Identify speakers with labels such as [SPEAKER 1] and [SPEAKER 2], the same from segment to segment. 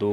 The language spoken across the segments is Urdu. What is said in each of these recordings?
[SPEAKER 1] 2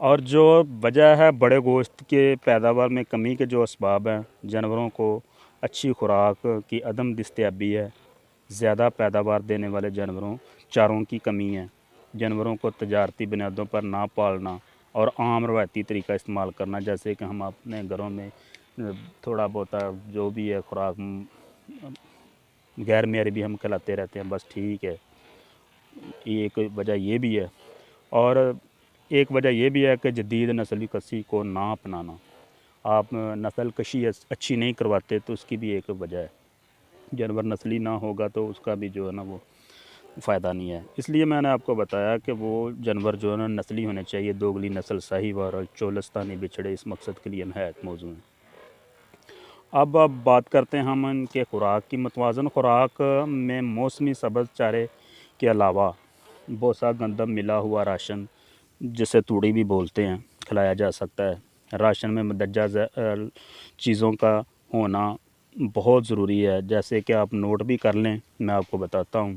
[SPEAKER 1] اور جو وجہ ہے بڑے گوشت کے پیداوار میں کمی کے جو اسباب ہیں، جانوروں کو اچھی خوراک کی عدم دستیابی ہے، زیادہ پیداوار دینے والے جانوروں چاروں کی کمی ہے، جانوروں کو تجارتی بنیادوں پر نہ پالنا اور عام روایتی طریقہ استعمال کرنا، جیسے کہ ہم اپنے گھروں میں تھوڑا بہت جو بھی ہے خوراک غیر معیاری بھی ہم کھلاتے رہتے ہیں، بس ٹھیک ہے، ایک وجہ یہ بھی ہے۔ اور ایک وجہ یہ بھی ہے کہ جدید نسلی کشی کو نہ اپنانا، آپ نسل کشی اچھی نہیں کرواتے تو اس کی بھی ایک وجہ ہے، جانور نسلی نہ ہوگا تو اس کا بھی جو ہے نا وہ فائدہ نہیں ہے۔ اس لیے میں نے آپ کو بتایا کہ وہ جانور جو ہے نا نسلی ہونے چاہیے، دوگلی نسل، ساہیوال اور چولستانی بچھڑے اس مقصد کے لیے نہایت موزوں ہیں۔ اب بات کرتے ہیں ہم ان کے خوراک کی۔ متوازن خوراک میں موسمی سبز چارے کے علاوہ بوسا، گندم، ملا ہوا راشن جسے توڑی بھی بولتے ہیں کھلایا جا سکتا ہے۔ راشن میں مندرجہ ذیل چیزوں کا ہونا بہت ضروری ہے، جیسے کہ آپ نوٹ بھی کر لیں، میں آپ کو بتاتا ہوں۔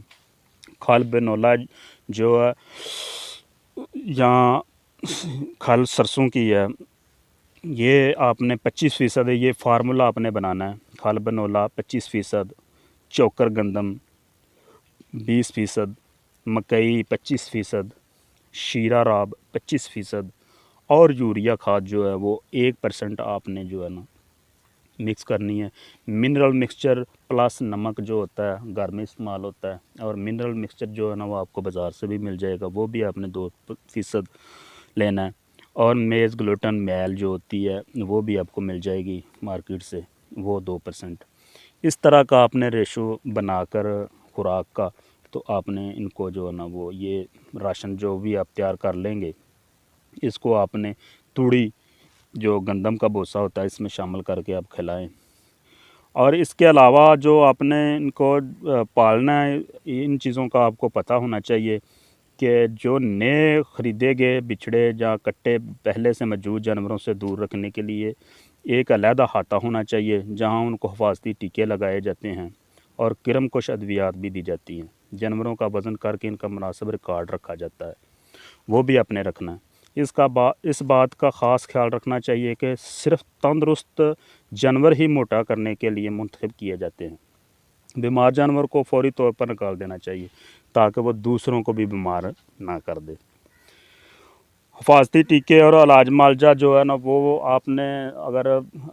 [SPEAKER 1] کھال بنولا جو ہے یا کھال سرسوں کی ہے، یہ آپ نے 25% ہے، یہ فارمولا آپ نے بنانا ہے۔ کھال بنولا 25%، چوکر گندم 20%، مکئی 25%، شیرہ راب 25%، اور یوریا کھاد جو ہے وہ 1% آپ نے جو ہے نا مکس کرنی ہے۔ منرل مکسچر پلس نمک جو ہوتا ہے گھر میں استعمال ہوتا ہے، اور منرل مکسچر جو ہے نا وہ آپ کو بازار سے بھی مل جائے گا، وہ بھی آپ نے 2% لینا ہے۔ اور میز گلوٹن میل جو ہوتی ہے وہ بھی آپ کو مل جائے گی مارکیٹ سے، وہ 2%۔ اس طرح کا آپ نے ریشو بنا کر خوراک کا، تو آپ نے ان کو جو ہے نا وہ یہ راشن جو بھی آپ تیار کر لیں گے، اس کو آپ نے توڑی جو گندم کا بوسا ہوتا ہے اس میں شامل کر کے آپ کھلائیں۔ اور اس کے علاوہ جو آپ نے ان کو پالنا ہے، ان چیزوں کا آپ کو پتہ ہونا چاہیے کہ جو نئے خریدے گئے بچھڑے یا کٹے پہلے سے موجود جانوروں سے دور رکھنے کے لیے ایک علیحدہ احاطہ ہونا چاہیے، جہاں ان کو حفاظتی ٹیکے لگائے جاتے ہیں اور کرم کش ادویات بھی دی جاتی ہیں۔ جانوروں کا وزن کر کے ان کا مناسب ریکارڈ رکھا جاتا ہے، وہ بھی آپ نے رکھنا ہے۔ اس بات کا خاص خیال رکھنا چاہیے کہ صرف تندرست جانور ہی موٹا کرنے کے لیے منتخب کیے جاتے ہیں۔ بیمار جانور کو فوری طور پر نکال دینا چاہیے تاکہ وہ دوسروں کو بھی بیمار نہ کر دے۔ حفاظتی ٹیکے اور علاج معالجہ جو ہے نا وہ آپ نے، اگر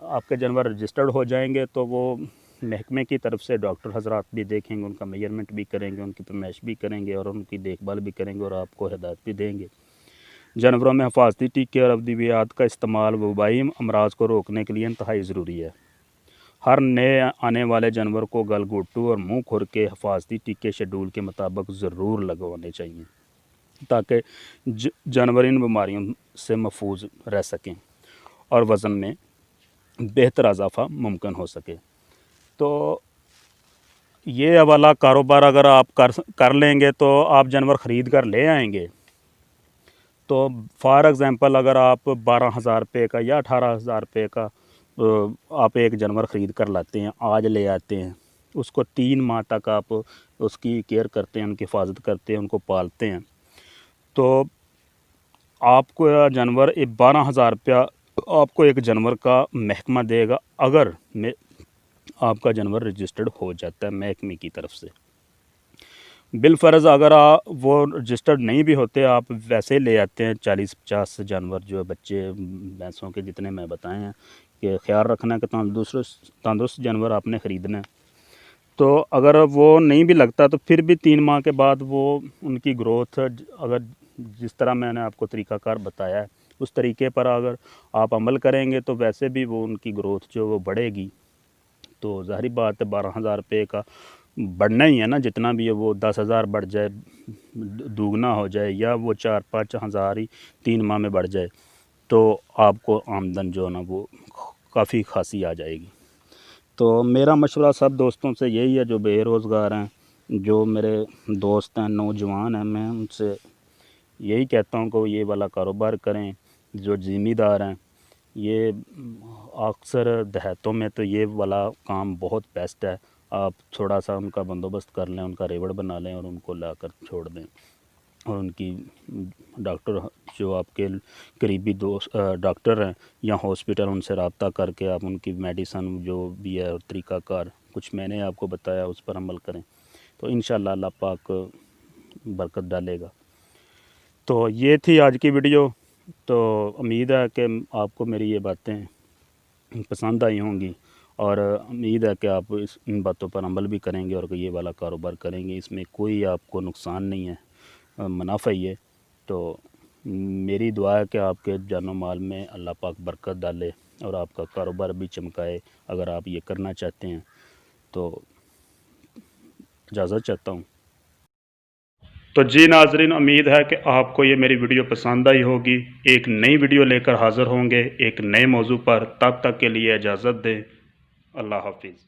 [SPEAKER 1] آپ کے جانور رجسٹرڈ ہو جائیں گے تو وہ محکمے کی طرف سے ڈاکٹر حضرات بھی دیکھیں گے، ان کا میجرمنٹ بھی کریں گے، ان کی پیمائش بھی کریں گے اور ان کی دیکھ بھال بھی کریں گے اور آپ کو ہدایت بھی دیں گے۔ جانوروں میں حفاظتی ٹیکے اور ادویات کا استعمال وبائی امراض کو روکنے کے لیے انتہائی ضروری ہے۔ ہر نئے آنے والے جانور کو گل گھوٹو اور منہ کھور کے حفاظتی ٹیکے شیڈول کے مطابق ضرور لگوانے چاہیے تاکہ جانور ان بیماریوں سے محفوظ رہ سکیں اور وزن میں بہتر اضافہ ممکن ہو سکے۔ تو یہ والا کاروبار اگر آپ کر لیں گے تو آپ جانور خرید کر لے آئیں گے، تو فار ایگزامپل اگر آپ 12,000 روپے کا یا 18,000 روپے کا آپ ایک جانور خرید کر لاتے ہیں، آج لے آتے ہیں، اس کو 3 ماہ تک آپ اس کی کیئر کرتے ہیں، ان کی حفاظت کرتے ہیں، ان کو پالتے ہیں، تو آپ کو جانور 12,000 روپیہ آپ کو ایک جانور کا محکمہ دے گا، اگر آپ کا جانور رجسٹرڈ ہو جاتا ہے محکمے کی طرف سے۔ بالفرض اگر وہ رجسٹرڈ نہیں بھی ہوتے، آپ ویسے لے آتے ہیں 40-50 جانور جو بچے بھینسوں کے جتنے میں بتائے ہیں کہ خیال رکھنا ہے کہ تندرست جانور آپ نے خریدنا ہے، تو اگر وہ نہیں بھی لگتا تو پھر بھی 3 ماہ کے بعد وہ ان کی گروتھ اگر جس طرح میں نے آپ کو طریقہ کار بتایا ہے اس طریقے پر اگر آپ عمل کریں گے تو ویسے بھی وہ ان کی گروتھ جو وہ بڑھے گی۔ تو ظاہری بات ہے 12,000 روپے کا بڑھنا ہی ہے نا، جتنا بھی ہے وہ 10,000 بڑھ جائے، دوگنا ہو جائے، یا وہ 4-5 ہزار ہی 3 ماہ میں بڑھ جائے، تو آپ کو آمدن جو ہے نا وہ کافی خاصی آ جائے گی۔ تو میرا مشورہ سب دوستوں سے یہی ہے جو بے روزگار ہیں، جو میرے دوست ہیں، نوجوان ہیں، میں ان سے یہی کہتا ہوں کہ وہ یہ والا کاروبار کریں۔ جو ذمہ دار ہیں، یہ اکثر دیہاتوں میں تو یہ والا کام بہت بیسٹ ہے، آپ تھوڑا سا ان کا بندوبست کر لیں، ان کا ریوڑ بنا لیں اور ان کو لا کر چھوڑ دیں۔ اور ان کی ڈاکٹر جو آپ کے قریبی دوست ڈاکٹر ہیں یا ہاسپٹل، ان سے رابطہ کر کے آپ ان کی میڈیسن جو بھی ہے اور طریقہ کار کچھ میں نے آپ کو بتایا اس پر عمل کریں تو انشاءاللہ اللہ پاک برکت ڈالے گا۔ تو یہ تھی آج کی ویڈیو، تو امید ہے کہ آپ کو میری یہ باتیں پسند آئی ہوں گی، اور امید ہے کہ آپ ان باتوں پر عمل بھی کریں گے اور یہ والا کاروبار کریں گے۔ اس میں کوئی آپ کو نقصان نہیں ہے، منافع ہی ہے۔ تو میری دعا ہے کہ آپ کے جان و مال میں اللہ پاک برکت ڈالے اور آپ کا کاروبار بھی چمکائے۔ اگر آپ یہ کرنا چاہتے ہیں تو اجازت چاہتا ہوں۔ تو جی ناظرین، امید ہے کہ آپ کو یہ میری ویڈیو پسند آئی ہوگی۔ ایک نئی ویڈیو لے کر حاضر ہوں گے ایک نئے موضوع پر، تب تک کے لیے اجازت دیں۔ اللہ حافظ۔